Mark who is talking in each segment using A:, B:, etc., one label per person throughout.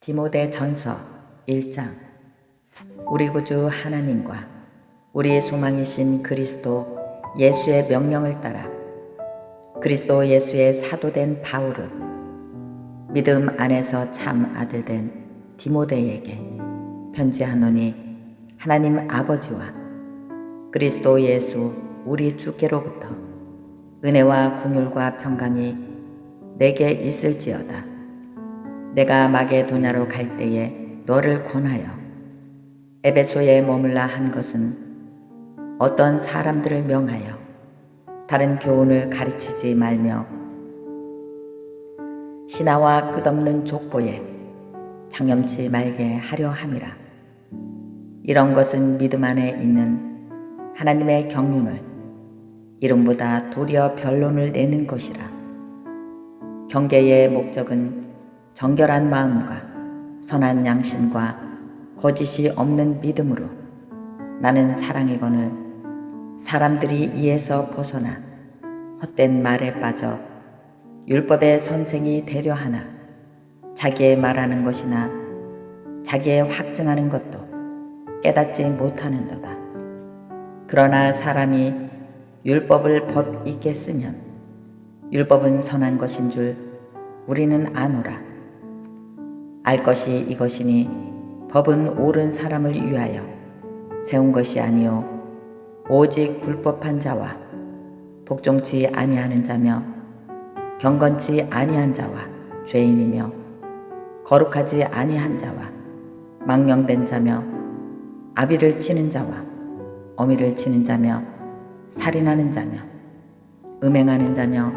A: 디모데전서 1장. 우리 구주 하나님과 우리의 소망이신 그리스도 예수의 명령을 따라 그리스도 예수의 사도된 바울은 믿음 안에서 참 아들된 디모데에게 편지하노니, 하나님 아버지와 그리스도 예수 우리 주께로부터 은혜와 공율과 평강이 내게 있을지어다. 내가 마게도냐로 갈 때에 너를 권하여 에베소에 머물라 한 것은 어떤 사람들을 명하여 다른 교훈을 가르치지 말며 신하와 끝없는 족보에 장염치 말게 하려 함이라. 이런 것은 믿음 안에 있는 하나님의 경륜을 이름보다 도리어 변론을 내는 것이라. 경계의 목적은 정결한 마음과 선한 양심과 거짓이 없는 믿음으로 나는 사랑이거늘 사람들이 이에서 벗어나 헛된 말에 빠져 율법의 선생이 되려 하나 자기의 말하는 것이나 자기의 확증하는 것도 깨닫지 못하는도다. 그러나 사람이 율법을 법 있게 쓰면 율법은 선한 것인 줄 우리는 아노라. 알 것이 이것이니 법은 옳은 사람을 위하여 세운 것이 아니요 오직 불법한 자와 복종치 아니하는 자며 경건치 아니한 자와 죄인이며 거룩하지 아니한 자와 망령된 자며 아비를 치는 자와 어미를 치는 자며 살인하는 자며 음행하는 자며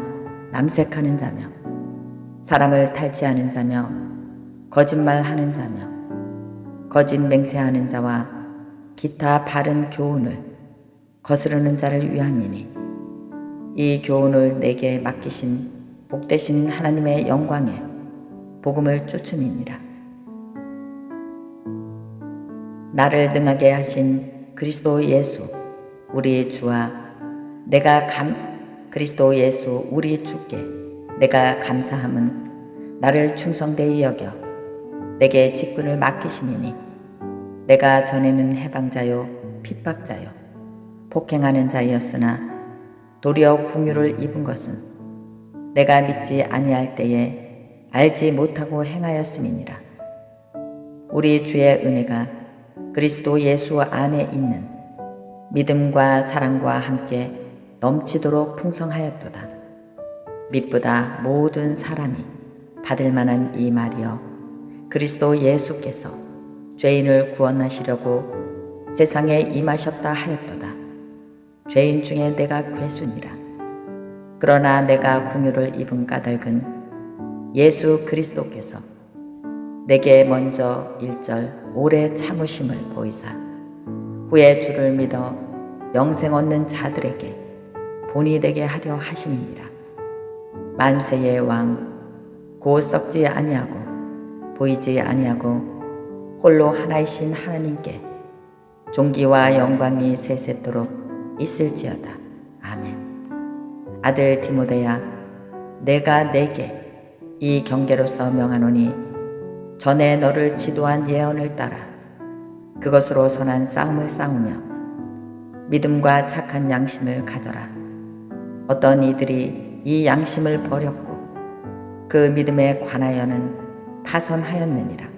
A: 남색하는 자며 사람을 탈취하는 자며 거짓말하는 자며 거짓 맹세하는 자와 기타 바른 교훈을 거스르는 자를 위함이니, 이 교훈을 내게 맡기신 복되신 하나님의 영광에 복음을 쫓음이니라. 나를 능하게 하신 그리스도 예수 우리 주와 그리스도 예수 우리 주께 내가 감사함은 나를 충성되이 여겨 내게 직분을 맡기심이니, 내가 전에는 해방자요 핍박자요 폭행하는 자였으나 도리어 궁유를 입은 것은 내가 믿지 아니할 때에 알지 못하고 행하였음이니라. 우리 주의 은혜가 그리스도 예수 안에 있는 믿음과 사랑과 함께 넘치도록 풍성하였도다. 믿보다 모든 사람이 받을 만한 이 말이여, 그리스도 예수께서 죄인을 구원하시려고 세상에 임하셨다 하였도다. 죄인 중에 내가 괴순이라. 그러나 내가 궁유를 입은 까닭은 예수 그리스도께서 내게 먼저 1절 오래 참으심을 보이사 후에 주를 믿어 영생 얻는 자들에게 본이 되게 하려 하심이니라. 만세의 왕 곧 썩지 아니하고 보이지 아니하고 홀로 하나이신 하나님께 존귀와 영광이 세세토록 있을지어다. 아멘. 아들 디모데야, 내가 내게 이 경계로서 명하노니, 전에 너를 지도한 예언을 따라 그것으로 선한 싸움을 싸우며 믿음과 착한 양심을 가져라. 어떤 이들이 이 양심을 버렸고 그 믿음에 관하여는 파손하였느니라.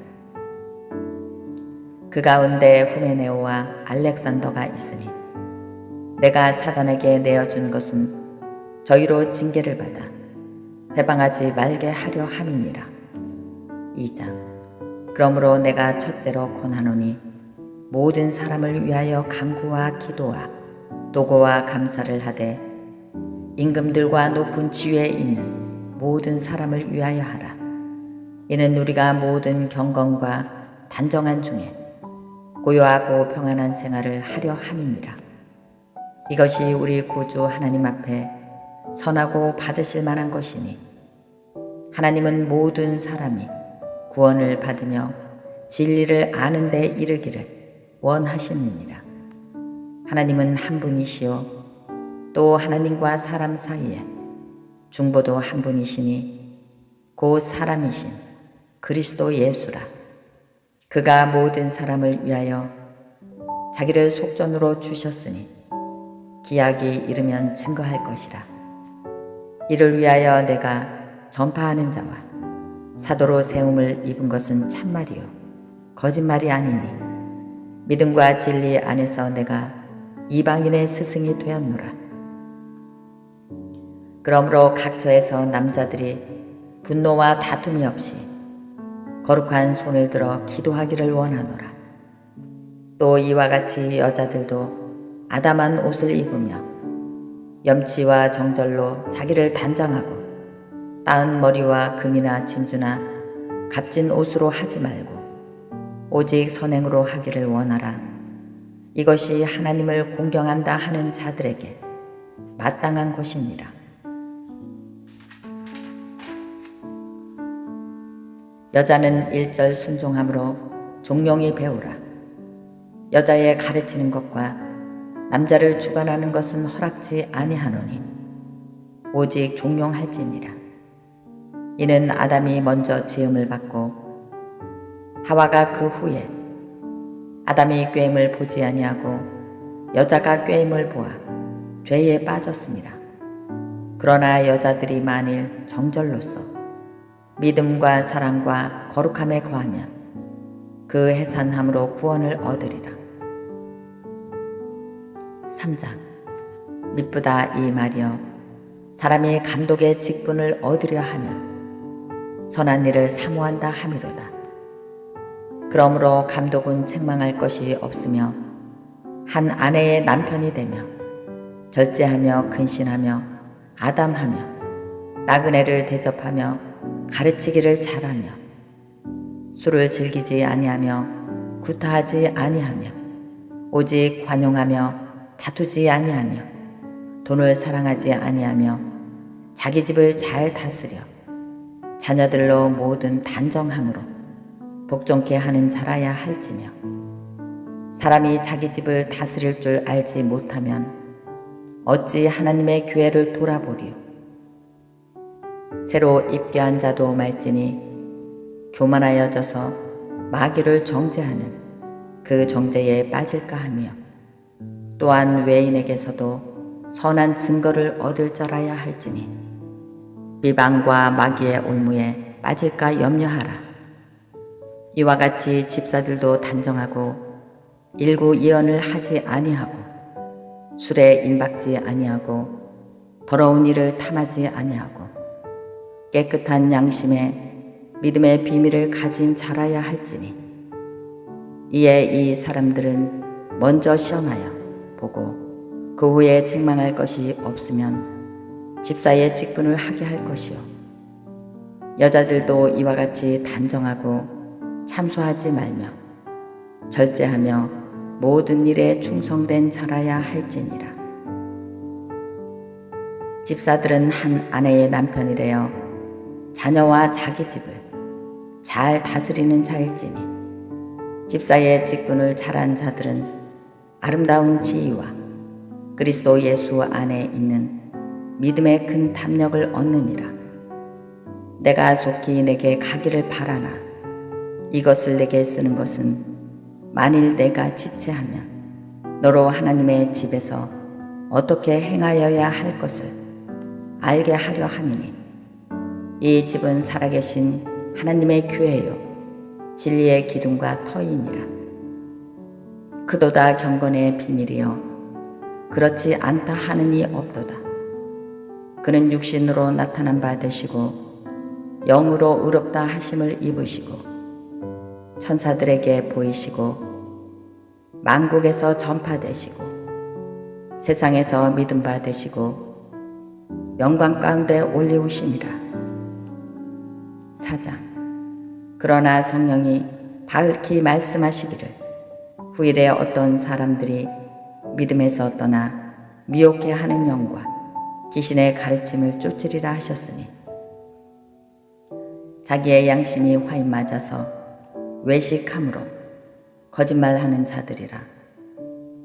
A: 그 가운데 후메네오와 알렉산더가 있으니 내가 사단에게 내어준 것은 저희로 징계를 받아 회방하지 말게 하려 함이니라. 2장. 그러므로 내가 첫째로 권하노니, 모든 사람을 위하여 간구와 기도와 도고와 감사를 하되 임금들과 높은 지위에 있는 모든 사람을 위하여 하라. 이는 우리가 모든 경건과 단정한 중에 고요하고 평안한 생활을 하려 함이니라. 이것이 우리 구주 하나님 앞에 선하고 받으실 만한 것이니, 하나님은 모든 사람이 구원을 받으며 진리를 아는 데 이르기를 원하시느니라. 하나님은 한 분이시요 또 하나님과 사람 사이에 중보도 한 분이시니 곧 사람이신 그리스도 예수라. 그가 모든 사람을 위하여 자기를 속전으로 주셨으니 기약이 이르면 증거할 것이라. 이를 위하여 내가 전파하는 자와 사도로 세움을 입은 것은 참말이요 거짓말이 아니니 믿음과 진리 안에서 내가 이방인의 스승이 되었노라. 그러므로 각처에서 남자들이 분노와 다툼이 없이 거룩한 손을 들어 기도하기를 원하노라. 또 이와 같이 여자들도 아담한 옷을 입으며 염치와 정절로 자기를 단장하고 따은 머리와 금이나 진주나 값진 옷으로 하지 말고 오직 선행으로 하기를 원하라. 이것이 하나님을 공경한다 하는 자들에게 마땅한 것이니라. 여자는 일절 순종함으로 종용이 배우라. 여자의 가르치는 것과 남자를 주관하는 것은 허락지 아니하노니 오직 종용할지니라. 이는 아담이 먼저 지음을 받고 하와가 그 후에 아담이 꾀임을 보지 아니하고 여자가 꾀임을 보아 죄에 빠졌습니다. 그러나 여자들이 만일 정절로서 믿음과 사랑과 거룩함에 거하면 그 해산함으로 구원을 얻으리라. 3장. 미쁘다 이 말이여, 사람이 감독의 직분을 얻으려 하면 선한 일을 사모한다 함이로다. 그러므로 감독은 책망할 것이 없으며 한 아내의 남편이 되며 절제하며 근신하며 아담하며 나그네를 대접하며 가르치기를 잘하며 술을 즐기지 아니하며 구타하지 아니하며 오직 관용하며 다투지 아니하며 돈을 사랑하지 아니하며 자기 집을 잘 다스려 자녀들로 모든 단정함으로 복종케 하는 자라야 할지며 사람이 자기 집을 다스릴 줄 알지 못하면 어찌 하나님의 교회를 돌아보리요. 새로 입교한 자도 말지니 교만하여져서 마귀를 정죄하는 그 정죄에 빠질까 하며 또한 외인에게서도 선한 증거를 얻을 자라야 할지니 비방과 마귀의 올무에 빠질까 염려하라. 이와 같이 집사들도 단정하고 일구이언을 하지 아니하고 술에 임박지 아니하고 더러운 일을 탐하지 아니하고 깨끗한 양심에 믿음의 비밀을 가진 자라야 할지니 이에 이 사람들은 먼저 시험하여 보고 그 후에 책망할 것이 없으면 집사의 직분을 하게 할 것이요. 여자들도 이와 같이 단정하고 참소하지 말며 절제하며 모든 일에 충성된 자라야 할지니라. 집사들은 한 아내의 남편이 되어 자녀와 자기 집을 잘 다스리는 자일지니 집사의 직분을 잘한 자들은 아름다운 지위와 그리스도 예수 안에 있는 믿음의 큰 탐력을 얻느니라. 내가 속히 내게 가기를 바라나 이것을 내게 쓰는 것은 만일 내가 지체하면 너로 하나님의 집에서 어떻게 행하여야 할 것을 알게 하려 함이니 이 집은 살아계신 하나님의 교회요 진리의 기둥과 터이니라. 그도다 경건의 비밀이여 그렇지 않다 하는 이 없도다. 그는 육신으로 나타난 바 되시고 영으로 의롭다 하심을 입으시고 천사들에게 보이시고 만국에서 전파되시고 세상에서 믿음 바 되시고 영광 가운데 올리우심이라. 4장. 그러나 성령이 밝히 말씀하시기를 후일에 어떤 사람들이 믿음에서 떠나 미혹해 하는 영과 귀신의 가르침을 쫓으리라 하셨으니 자기의 양심이 화인 맞아서 외식함으로 거짓말하는 자들이라.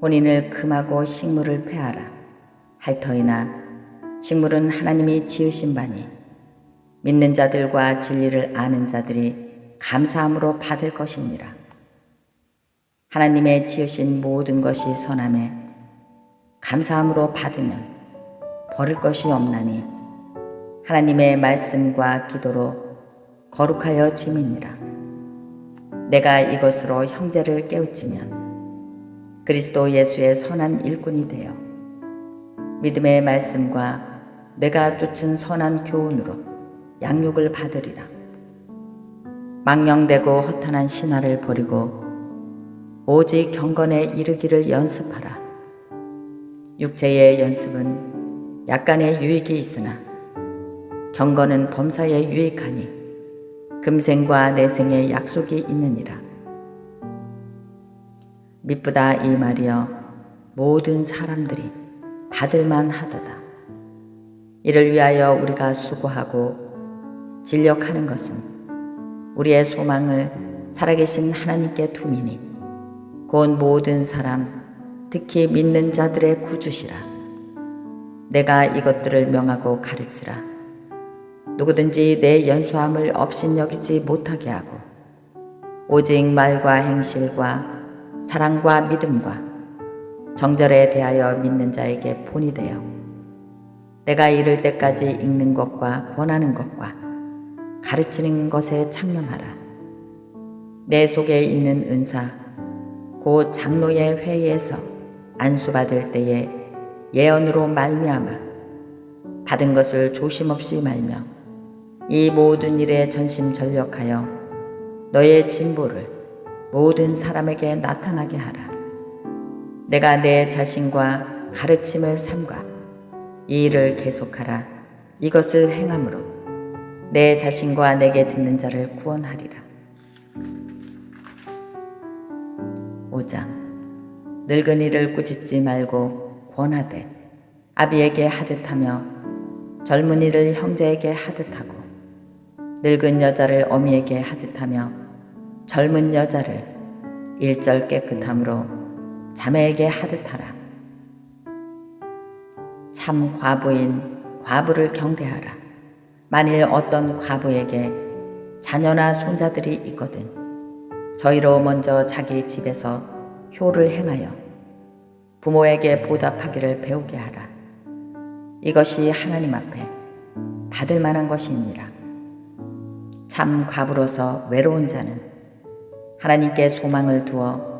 A: 혼인을 금하고 식물을 폐하라. 할터이나 식물은 하나님이 지으신 바니 믿는 자들과 진리를 아는 자들이 감사함으로 받을 것이니라. 하나님의 지으신 모든 것이 선함에 감사함으로 받으면 버릴 것이 없나니 하나님의 말씀과 기도로 거룩하여 짐이니라. 내가 이것으로 형제를 깨우치면 그리스도 예수의 선한 일꾼이 되어 믿음의 말씀과 내가 쫓은 선한 교훈으로 양육을 받으리라. 망령되고 허탄한 신화를 버리고 오직 경건에 이르기를 연습하라. 육체의 연습은 약간의 유익이 있으나 경건은 범사에 유익하니 금생과 내생의 약속이 있느니라. 미쁘다 이 말이여 모든 사람들이 받을만 하도다. 이를 위하여 우리가 수고하고 진력하는 것은 우리의 소망을 살아계신 하나님께 두미니 곧 모든 사람 특히 믿는 자들의 구주시라. 내가 이것들을 명하고 가르치라. 누구든지 내 연소함을 업신여기지 못하게 하고 오직 말과 행실과 사랑과 믿음과 정절에 대하여 믿는 자에게 본이 되어 내가 이를 때까지 읽는 것과 권하는 것과 가르치는 것에 창념하라. 내 속에 있는 은사 곧 장로의 회의에서 안수받을 때에 예언으로 말미암아 받은 것을 조심없이 말며 이 모든 일에 전심전력하여 너의 진보를 모든 사람에게 나타나게 하라. 내가 내 자신과 가르침을 삼가 이 일을 계속하라. 이것을 행함으로 내 자신과 내게 듣는 자를 구원하리라. 5장. 늙은이를 꾸짖지 말고 권하되 아비에게 하듯하며 젊은이를 형제에게 하듯하고 늙은 여자를 어미에게 하듯하며 젊은 여자를 일절 깨끗함으로 자매에게 하듯하라. 참 과부인 과부를 경대하라. 만일 어떤 과부에게 자녀나 손자들이 있거든 저희로 먼저 자기 집에서 효를 행하여 부모에게 보답하기를 배우게 하라. 이것이 하나님 앞에 받을 만한 것이니라. 참 과부로서 외로운 자는 하나님께 소망을 두어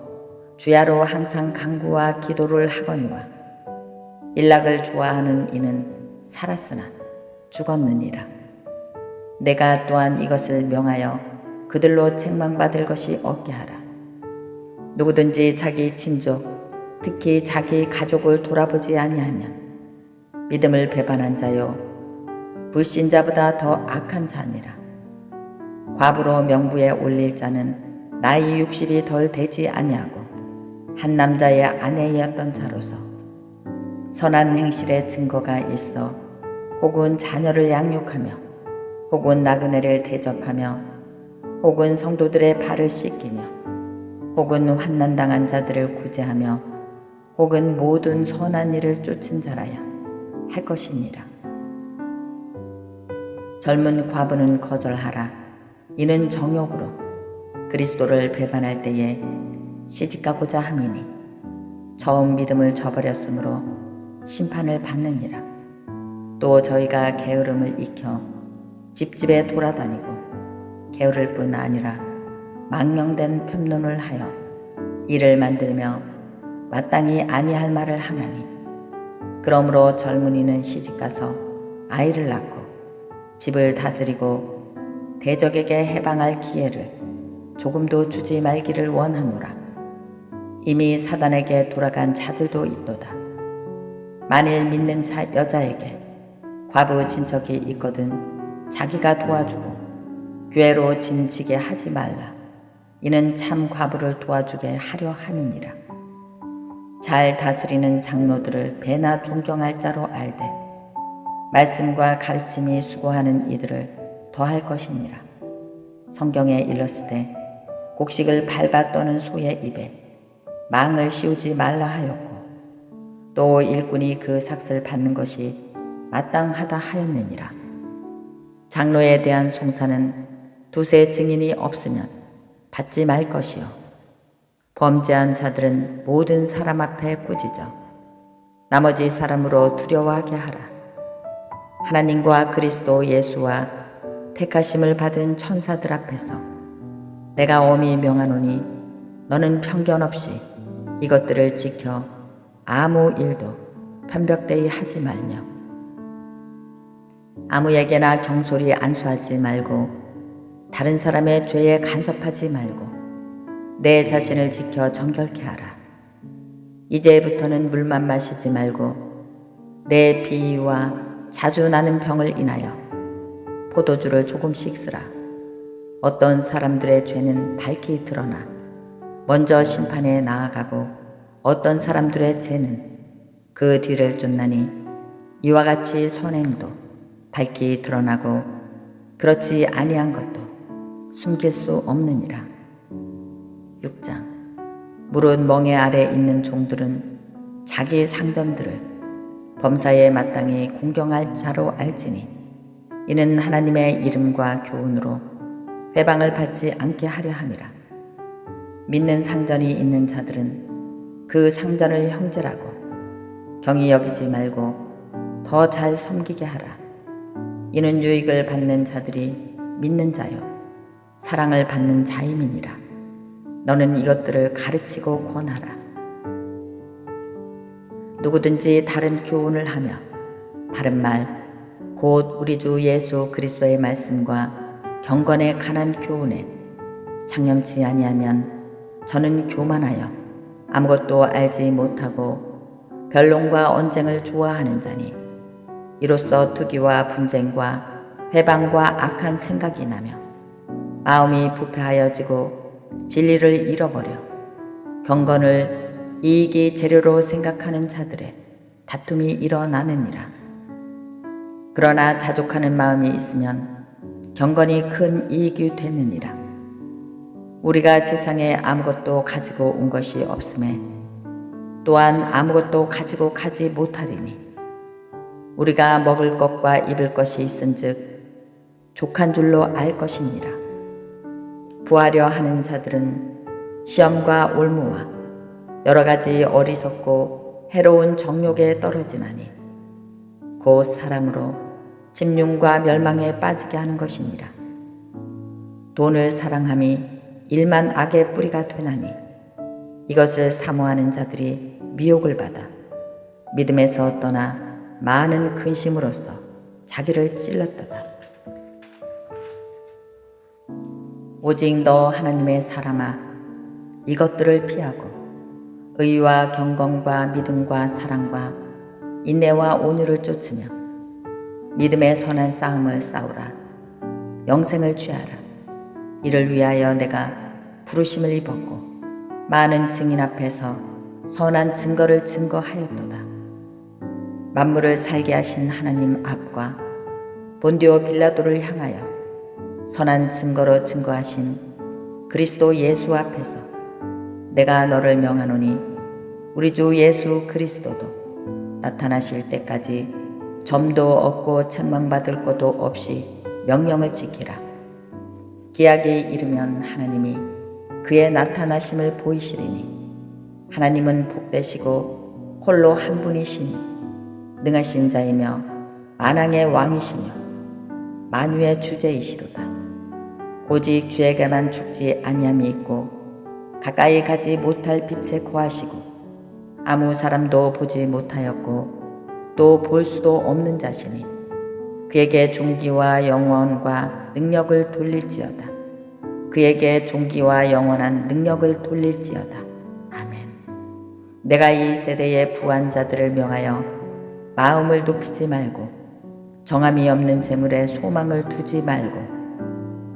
A: 주야로 항상 간구와 기도를 하거니와 일락을 좋아하는 이는 살았으나 죽었느니라. 내가 또한 이것을 명하여 그들로 책망받을 것이 없게 하라. 누구든지 자기 친족 특히 자기 가족을 돌아보지 아니하면 믿음을 배반한 자요 불신자보다 더 악한 자니라. 과부로 명부에 올릴 자는 나이 60이 덜 되지 아니하고 한 남자의 아내이었던 자로서 선한 행실의 증거가 있어 혹은 자녀를 양육하며 혹은 나그네를 대접하며 혹은 성도들의 발을 씻기며 혹은 환난당한 자들을 구제하며 혹은 모든 선한 일을 쫓은 자라야 할 것이니라. 젊은 과부는 거절하라. 이는 정욕으로 그리스도를 배반할 때에 시집가고자 함이니 처음 믿음을 저버렸으므로 심판을 받느니라. 또 저희가 게으름을 익혀 집집에 돌아다니고 게으를 뿐 아니라 망령된 편론을 하여 이를 만들며 마땅히 아니할 말을 하나니 그러므로 젊은이는 시집가서 아이를 낳고 집을 다스리고 대적에게 해방할 기회를 조금도 주지 말기를 원하노라. 이미 사단에게 돌아간 자들도 있도다. 만일 믿는 여자에게 과부 친척이 있거든 자기가 도와주고 교회로 짐지게 하지 말라. 이는 참 과부를 도와주게 하려 함이니라. 잘 다스리는 장로들을 배나 존경할 자로 알되 말씀과 가르침이 수고하는 이들을 더할 것이니라. 성경에 일렀으되 곡식을 밟아 떠는 소의 입에 망을 씌우지 말라 하였고 또 일꾼이 그 삭을 받는 것이 마땅하다 하였느니라. 장로에 대한 송사는 두세 증인이 없으면 받지 말 것이요 범죄한 자들은 모든 사람 앞에 꾸짖어 나머지 사람으로 두려워하게 하라. 하나님과 그리스도 예수와 택하심을 받은 천사들 앞에서 내가 엄히 명하노니 너는 편견 없이 이것들을 지켜 아무 일도 편벽되이 하지 말며 아무에게나 경솔히 안수하지 말고 다른 사람의 죄에 간섭하지 말고 내 자신을 지켜 정결케 하라. 이제부터는 물만 마시지 말고 내 비위와 자주 나는 병을 인하여 포도주를 조금씩 쓰라. 어떤 사람들의 죄는 밝히 드러나 먼저 심판에 나아가고 어떤 사람들의 죄는 그 뒤를 쫓나니 이와 같이 선행도 밝히 드러나고 그렇지 아니한 것도 숨길 수 없느니라. 6장. 무릇 멍에 아래 있는 종들은 자기 상전들을 범사에 마땅히 공경할 자로 알지니 이는 하나님의 이름과 교훈으로 회방을 받지 않게 하려 함이라. 믿는 상전이 있는 자들은 그 상전을 형제라고 경히 여기지 말고 더 잘 섬기게 하라. 이는 유익을 받는 자들이 믿는 자요 사랑을 받는 자임이니라. 너는 이것들을 가르치고 권하라. 누구든지 다른 교훈을 하며 바른 말 곧 우리 주 예수 그리스도의 말씀과 경건에 관한 교훈에 장념치 아니하면 저는 교만하여 아무것도 알지 못하고 변론과 언쟁을 좋아하는 자니 이로써 투기와 분쟁과 회방과 악한 생각이 나며 마음이 부패하여지고 진리를 잃어버려 경건을 이익이 재료로 생각하는 자들의 다툼이 일어나느니라. 그러나 자족하는 마음이 있으면 경건이 큰 이익이 되느니라. 우리가 세상에 아무것도 가지고 온 것이 없음에 또한 아무것도 가지고 가지 못하리니 우리가 먹을 것과 입을 것이 있은즉 족한 줄로 알 것이니라. 부하려 하는 자들은 시험과 올무와 여러 가지 어리석고 해로운 정욕에 떨어지나니 곧 사람으로 짐승과 멸망에 빠지게 하는 것이니라. 돈을 사랑함이 일만 악의 뿌리가 되나니 이것을 사모하는 자들이 미혹을 받아 믿음에서 떠나 많은 근심으로써 자기를 찔렀도다. 오직 너 하나님의 사람아 이것들을 피하고 의와 경건과 믿음과 사랑과 인내와 온유를 쫓으며 믿음의 선한 싸움을 싸우라. 영생을 취하라. 이를 위하여 내가 부르심을 입었고 많은 증인 앞에서 선한 증거를 증거하였도다. 만물을 살게 하신 하나님 앞과 본디오 빌라도를 향하여 선한 증거로 증거하신 그리스도 예수 앞에서 내가 너를 명하노니 우리 주 예수 그리스도도 나타나실 때까지 점도 없고 책망받을 것도 없이 명령을 지키라. 기약이 이르면 하나님이 그의 나타나심을 보이시리니 하나님은 복되시고 홀로 한 분이시니 능하신 자이며 만왕의 왕이시며 만유의 주제이시로다. 오직 주에게만 죽지 아니함이 있고 가까이 가지 못할 빛에 거하시고 아무 사람도 보지 못하였고 또 볼 수도 없는 자시니 그에게 존귀와 영원과 능력을 돌릴지어다. 그에게 존귀와 영원한 능력을 돌릴지어다. 아멘. 내가 이 세대의 부한 자들을 명하여 마음을 높이지 말고 정함이 없는 재물에 소망을 두지 말고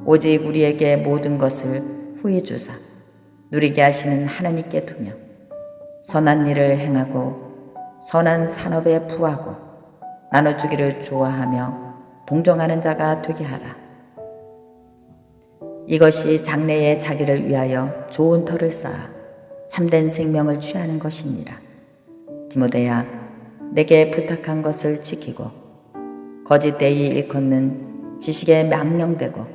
A: 오직 우리에게 모든 것을 후히 주사 누리게 하시는 하나님께 두며 선한 일을 행하고 선한 산업에 부하고 나눠주기를 좋아하며 동정하는 자가 되게 하라. 이것이 장래에 자기를 위하여 좋은 터를 쌓아 참된 생명을 취하는 것이니라. 디모데야, 내게 부탁한 것을 지키고 거짓되이 일컫는 지식에 망령되고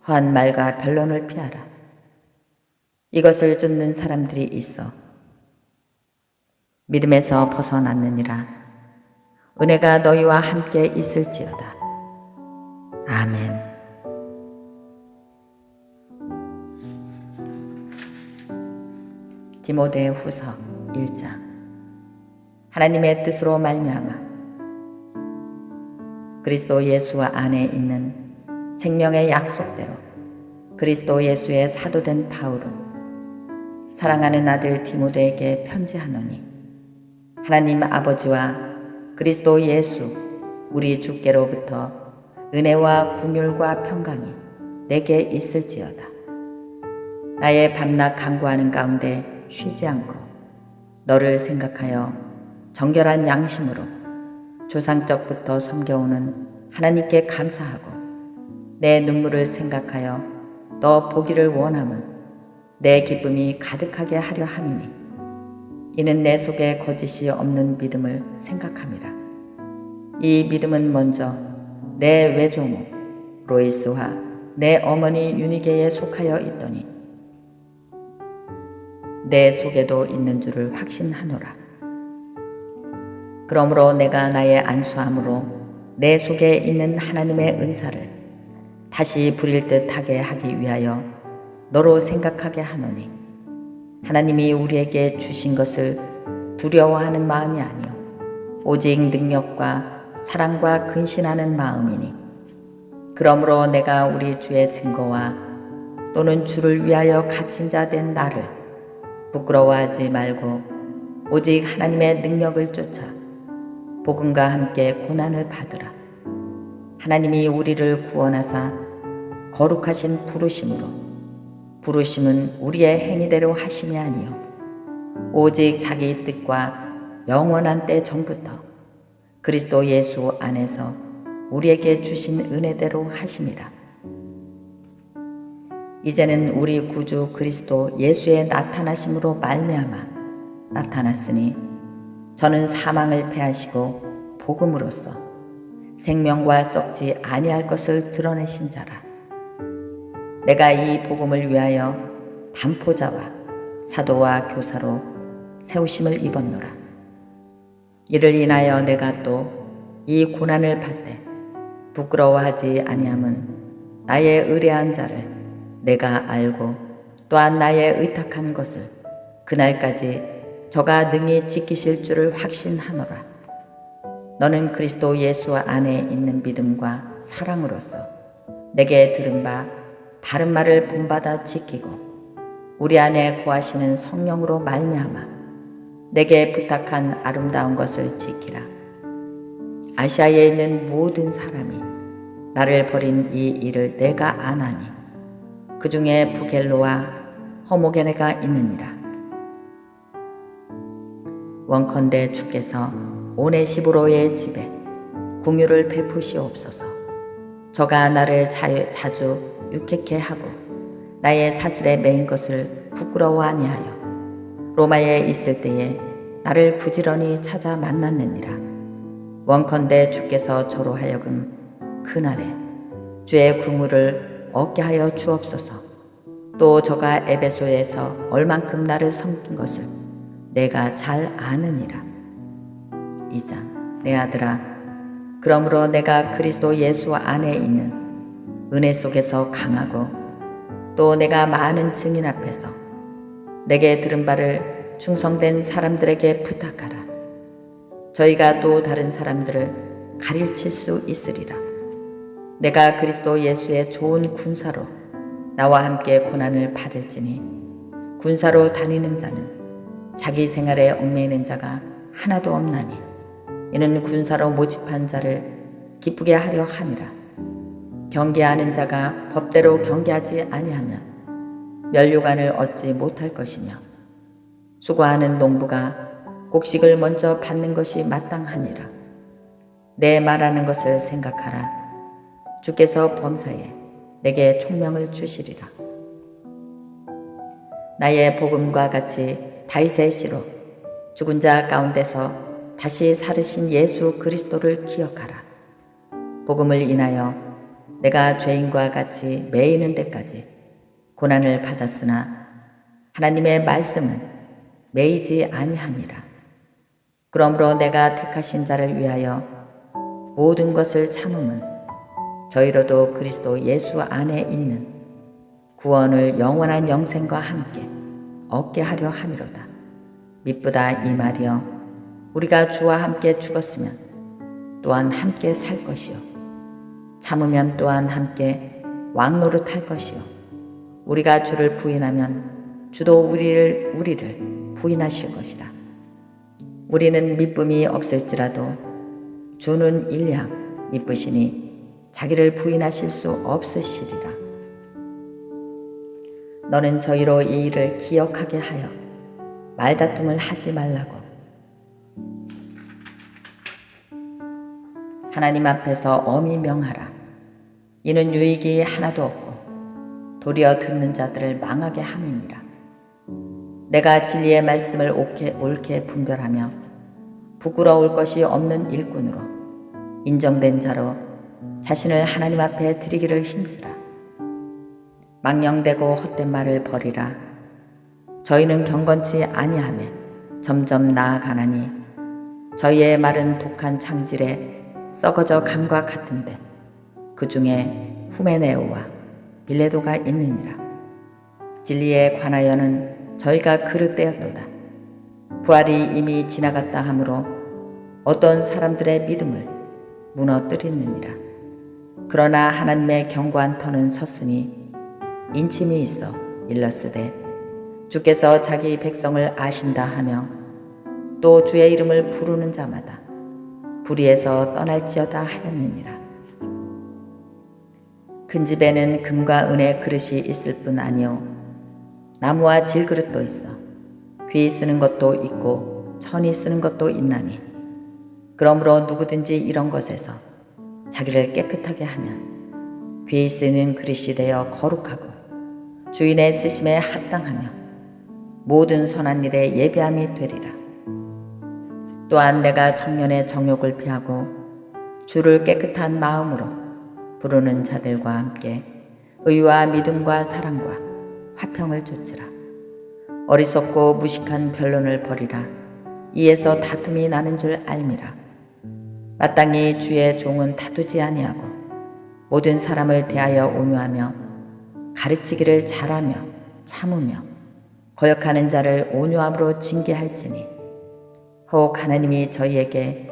A: 허한 말과 변론을 피하라. 이것을 듣는 사람들이 있어 믿음에서 벗어났느니라. 은혜가 너희와 함께 있을지어다. 아멘. 디모데후서 1장. 하나님의 뜻으로 말미암아 그리스도 예수 안에 있는 생명의 약속대로 그리스도 예수의 사도된 바울은 사랑하는 아들 디모데에게 편지하노니, 하나님 아버지와 그리스도 예수 우리 주께로부터 은혜와 긍휼과 평강이 내게 있을지어다. 나의 밤낮 간구하는 가운데 쉬지 않고 너를 생각하여 정결한 양심으로 조상적부터 섬겨오는 하나님께 감사하고, 내 눈물을 생각하여 너 보기를 원함은 내 기쁨이 가득하게 하려 함이니, 이는 내 속에 거짓이 없는 믿음을 생각함이라. 이 믿음은 먼저 내 외조모 로이스와 내 어머니 유니게에 속하여 있더니 내 속에도 있는 줄을 확신하노라. 그러므로 내가 나의 안수함으로 내 속에 있는 하나님의 은사를 다시 부릴 듯하게 하기 위하여 너로 생각하게 하노니, 하나님이 우리에게 주신 것을 두려워하는 마음이 아니요 오직 능력과 사랑과 근신하는 마음이니, 그러므로 내가 우리 주의 증거와 또는 주를 위하여 갇힌 자 된 나를 부끄러워하지 말고 오직 하나님의 능력을 쫓아 복음과 함께 고난을 받으라. 하나님이 우리를 구원하사 거룩하신 부르심으로, 부르심은 우리의 행위대로 하심이 아니요 오직 자기 뜻과 영원한 때 전부터 그리스도 예수 안에서 우리에게 주신 은혜대로 하심이라. 이제는 우리 구주 그리스도 예수의 나타나심으로 말미암아 나타났으니, 저는 사망을 패하시고 복음으로써 생명과 썩지 아니할 것을 드러내신 자라. 내가 이 복음을 위하여 반포자와 사도와 교사로 세우심을 입었노라. 이를 인하여 내가 또 이 고난을 받되 부끄러워하지 아니함은 나의 의뢰한 자를 내가 알고 또한 나의 의탁한 것을 그날까지 저가 능히 지키실 줄을 확신하노라. 너는 그리스도 예수 안에 있는 믿음과 사랑으로서 내게 들은 바 바른 말을 본받아 지키고, 우리 안에 거하시는 성령으로 말미암아 내게 부탁한 아름다운 것을 지키라. 아시아에 있는 모든 사람이 나를 버린 이 일을 내가 아나니, 그 중에 부겔로와 허모게네가 있느니라. 원컨대 주께서 오네시보로의 집에 긍휼을 베푸시옵소서. 저가 나를 자주 유쾌케 하고 나의 사슬에 매인 것을 부끄러워 아니하여 로마에 있을 때에 나를 부지런히 찾아 만났느니라. 원컨대 주께서 저로 하여금 그날에 주의 긍휼을 얻게 하여 주옵소서. 또 저가 에베소에서 얼만큼 나를 섬긴 것을 내가 잘 아느니라. 2장. 내 아들아, 그러므로 내가 그리스도 예수 안에 있는 은혜 속에서 강하고 또 내가 많은 증인 앞에서 내게 들은 바를 충성된 사람들에게 부탁하라. 저희가 또 다른 사람들을 가르칠 수 있으리라. 내가 그리스도 예수의 좋은 군사로 나와 함께 고난을 받을지니, 군사로 다니는 자는 자기 생활에 얽매이는 자가 하나도 없나니, 이는 군사로 모집한 자를 기쁘게 하려 함이라. 경계하는 자가 법대로 경계하지 아니하면 면류관을 얻지 못할 것이며, 수고하는 농부가 곡식을 먼저 받는 것이 마땅하니라. 내 말하는 것을 생각하라. 주께서 범사에 내게 총명을 주시리라. 나의 복음과 같이 다윗의 씨로 죽은 자 가운데서 다시 살으신 예수 그리스도를 기억하라. 복음을 인하여 내가 죄인과 같이 매이는 데까지 고난을 받았으나 하나님의 말씀은 매이지 아니하니라. 그러므로 내가 택하신 자를 위하여 모든 것을 참음은 저희로도 그리스도 예수 안에 있는 구원을 영원한 영생과 함께 얻게 하려 함이로다. 미쁘다 이 말이여, 우리가 주와 함께 죽었으면 또한 함께 살 것이요 참으면 또한 함께 왕노릇할 것이요 우리가 주를 부인하면 주도 우리를 부인하실 것이라. 우리는 미쁨이 없을지라도 주는 일량 미쁘시니 자기를 부인하실 수 없으시리라. 너는 저희로 이 일을 기억하게 하여 말다툼을 하지 말라고 하나님 앞에서 엄히 명하라. 이는 유익이 하나도 없고 도리어 듣는 자들을 망하게 함이니라. 내가 진리의 말씀을 옳게 분별하며 부끄러울 것이 없는 일꾼으로 인정된 자로 자신을 하나님 앞에 드리기를 힘쓰라. 망령되고 헛된 말을 버리라. 저희는 경건치 아니하며 점점 나아가나니 저희의 말은 독한 창질에 썩어져 감과 같은데 그 중에 후메네오와 빌레도가 있느니라. 진리에 관하여는 저희가 그릇되었도다. 부활이 이미 지나갔다 하므로 어떤 사람들의 믿음을 무너뜨리느니라. 그러나 하나님의 견고한 터는 섰으니 인침이 있어 일렀으되 주께서 자기 백성을 아신다 하며 또 주의 이름을 부르는 자마다 불의에서 떠날지어다 하였느니라. 큰 집에는 금과 은의 그릇이 있을 뿐 아니요 나무와 질그릇도 있어 귀 쓰는 것도 있고 천이 쓰는 것도 있나니 그러므로 누구든지 이런 것에서 자기를 깨끗하게 하면 귀 쓰는 그릇이 되어 거룩하고 주인의 쓰심에 합당하며 모든 선한 일에 예비함이 되리라. 또한 내가 청년의 정욕을 피하고 주를 깨끗한 마음으로 부르는 자들과 함께 의와 믿음과 사랑과 화평을 좇으라. 어리석고 무식한 변론을 버리라. 이에서 다툼이 나는 줄 알미라. 마땅히 주의 종은 다투지 아니하고 모든 사람을 대하여 온유하며 가르치기를 잘하며 참으며 거역하는 자를 온유함으로 징계할지니 혹 하나님이 저희에게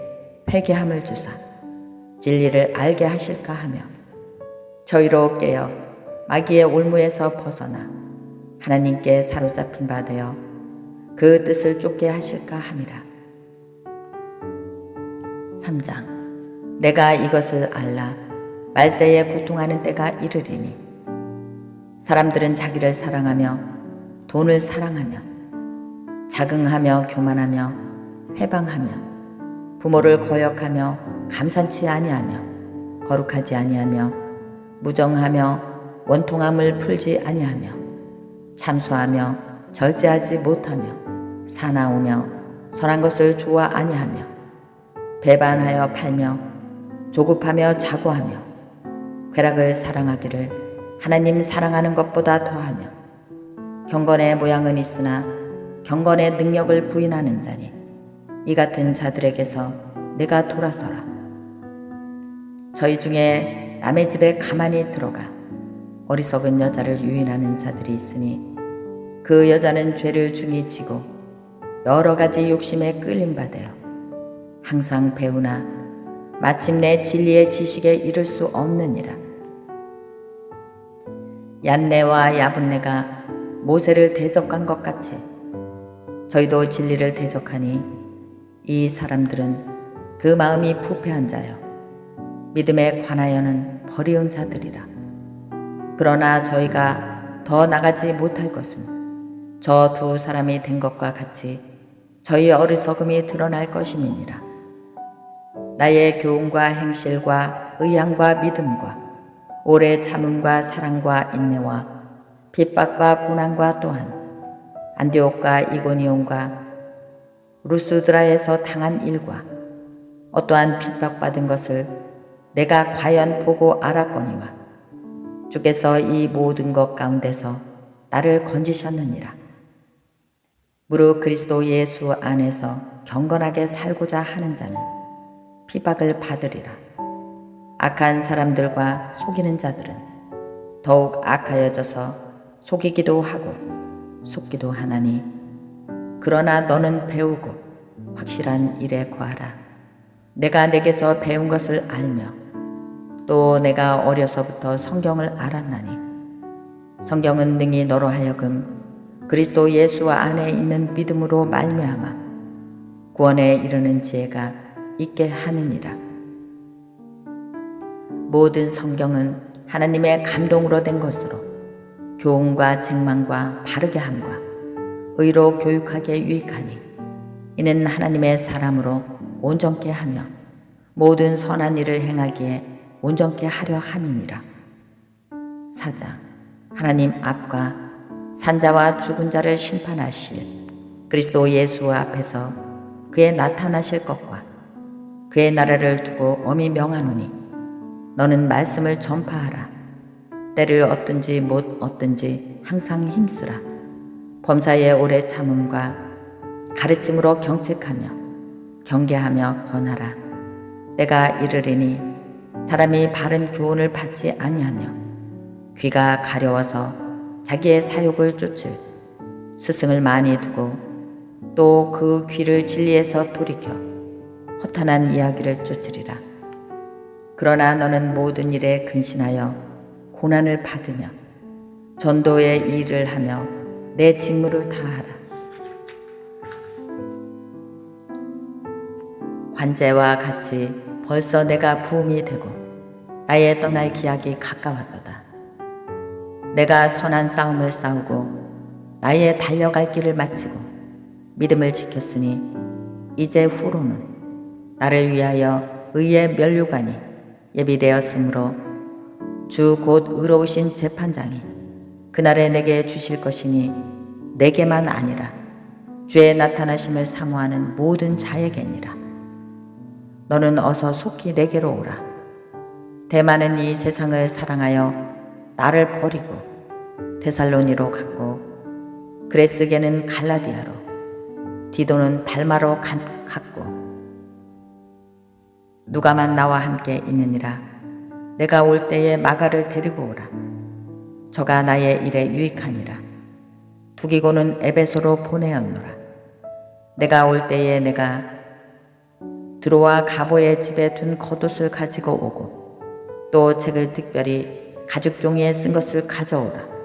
A: 회개함을 주사 진리를 알게 하실까 하며 저희로 깨어 마귀의 올무에서 벗어나 하나님께 사로잡힌 바 되어 그 뜻을 쫓게 하실까 함이라. 3장. 내가 이것을 알라. 말세에 고통하는 때가 이르리니 사람들은 자기를 사랑하며 돈을 사랑하며 자긍하며 교만하며 회방하며 부모를 거역하며 감산치 아니하며 거룩하지 아니하며 무정하며 원통함을 풀지 아니하며 참소하며 절제하지 못하며 사나우며 선한 것을 좋아 아니하며 배반하여 팔며 조급하며 자고하며 쾌락을 사랑하기를 하나님 사랑하는 것보다 더하며 경건의 모양은 있으나 경건의 능력을 부인하는 자니 이 같은 자들에게서 내가 돌아서라. 저희 중에 남의 집에 가만히 들어가 어리석은 여자를 유인하는 자들이 있으니 그 여자는 죄를 중히 지고 여러 가지 욕심에 끌림 받아요 항상 배우나 마침내 진리의 지식에 이를 수 없느니라. 얀네와 야분네가 모세를 대적한 것 같이 저희도 진리를 대적하니 이 사람들은 그 마음이 부패한 자요 믿음에 관하여는 버리운 자들이라. 그러나 저희가 더 나가지 못할 것은 저 두 사람이 된 것과 같이 저희 어리석음이 드러날 것임이니라. 나의 교훈과 행실과 의향과 믿음과 오래 참음과 사랑과 인내와 핍박과 고난과 또한 안디옥과 이고니온과 루스드라에서 당한 일과 어떠한 핍박받은 것을 내가 과연 보고 알았거니와 주께서 이 모든 것 가운데서 나를 건지셨느니라. 무릇 그리스도 예수 안에서 경건하게 살고자 하는 자는 핍박을 받으리라. 악한 사람들과 속이는 자들은 더욱 악하여져서 속이기도 하고 속기도 하나니, 그러나 너는 배우고 확실한 일에 거하라. 내가 내게서 배운 것을 알며 또 내가 어려서부터 성경을 알았나니, 성경은 능히 너로 하여금 그리스도 예수 안에 있는 믿음으로 말미암아 구원에 이르는 지혜가 있게 하느니라. 모든 성경은 하나님의 감동으로 된 것으로 교훈과 책망과 바르게 함과 의로 교육하게 유익하니, 이는 하나님의 사람으로 온전케 하며 모든 선한 일을 행하기에 온전케 하려 함이니라. 4장. 하나님 앞과 산자와 죽은 자를 심판하실 그리스도 예수 앞에서 그의 나타나실 것과 그의 나라를 두고 엄히 명하노니, 너는 말씀을 전파하라. 때를 얻든지 못 얻든지 항상 힘쓰라. 범사에 오래 참음과 가르침으로 경책하며 경계하며 권하라. 때가 이르리니 사람이 바른 교훈을 받지 아니하며 귀가 가려워서 자기의 사욕을 쫓을 스승을 많이 두고 또 그 귀를 진리에서 돌이켜 허탄한 이야기를 쫓으리라. 그러나 너는 모든 일에 근신하여 고난을 받으며 전도의 일을 하며 내 직무를 다하라. 관제와 같이 벌써 내가 부음이 되고 나의 떠날 기약이 가까웠도다. 내가 선한 싸움을 싸우고 나의 달려갈 길을 마치고 믿음을 지켰으니, 이제 후로는 나를 위하여 의의 면류관이 예비되었으므로 주 곧 의로우신 재판장이 그날에 내게 주실 것이니, 내게만 아니라 주의 나타나심을 사모하는 모든 자에게니라. 너는 어서 속히 내게로 오라. 대만은 이 세상을 사랑하여 나를 버리고 데살로니로 갔고, 그레스게는 갈라디아로, 디도는 달마로 갔고, 누가만 나와 함께 있느니라. 내가 올 때에 마가를 데리고 오라. 저가 나의 일에 유익하니라. 두기고는 에베소로 보내었노라. 내가 올 때에 내가 드로아 가보의 집에 둔 겉옷을 가지고 오고 또 책을 특별히 가죽 종이에 쓴 것을 가져오라.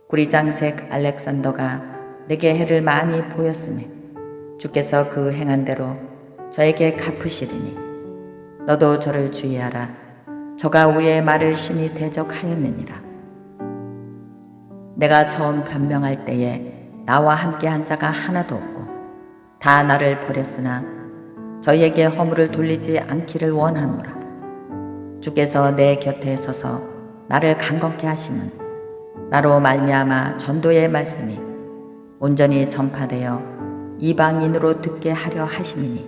A: 구리장색 알렉산더가 내게 해를 많이 보였으며 주께서 그 행한 대로 저에게 갚으시리니, 너도 저를 주의하라. 저가 우리의 말을 심히 대적하였느니라. 내가 처음 변명할 때에 나와 함께한 자가 하나도 없고 다 나를 버렸으나 저희에게 허물을 돌리지 않기를 원하노라. 주께서 내 곁에 서서 나를 강건케 하심은 나로 말미암아 전도의 말씀이 온전히 전파되어 이방인으로 듣게 하려 하심이니,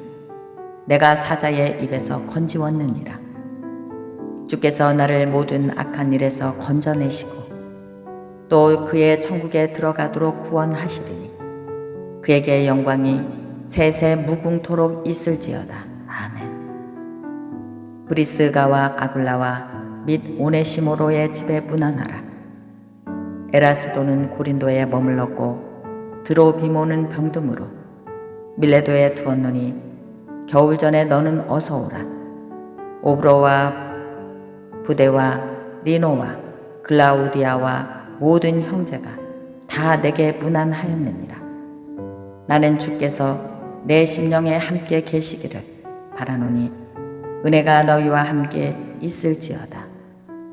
A: 내가 사자의 입에서 건지웠느니라. 주께서 나를 모든 악한 일에서 건져내시고 또 그의 천국에 들어가도록 구원하시리니, 그에게 영광이 세세 무궁토록 있을지어다. 아멘. 브리스가와 아굴라와 및 오네시모로의 집에 문안하라. 에라스도는 고린도에 머물렀고 드로비모는 병듦으로 밀레도에 두었노니, 겨울 전에 너는 어서 오라. 오브로와 부데와 리노와 글라우디아와 모든 형제가 다 내게 문안하였느니라. 나는 주께서 내 심령에 함께 계시기를 바라노니, 은혜가 너희와 함께 있을지어다.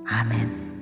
A: 아멘.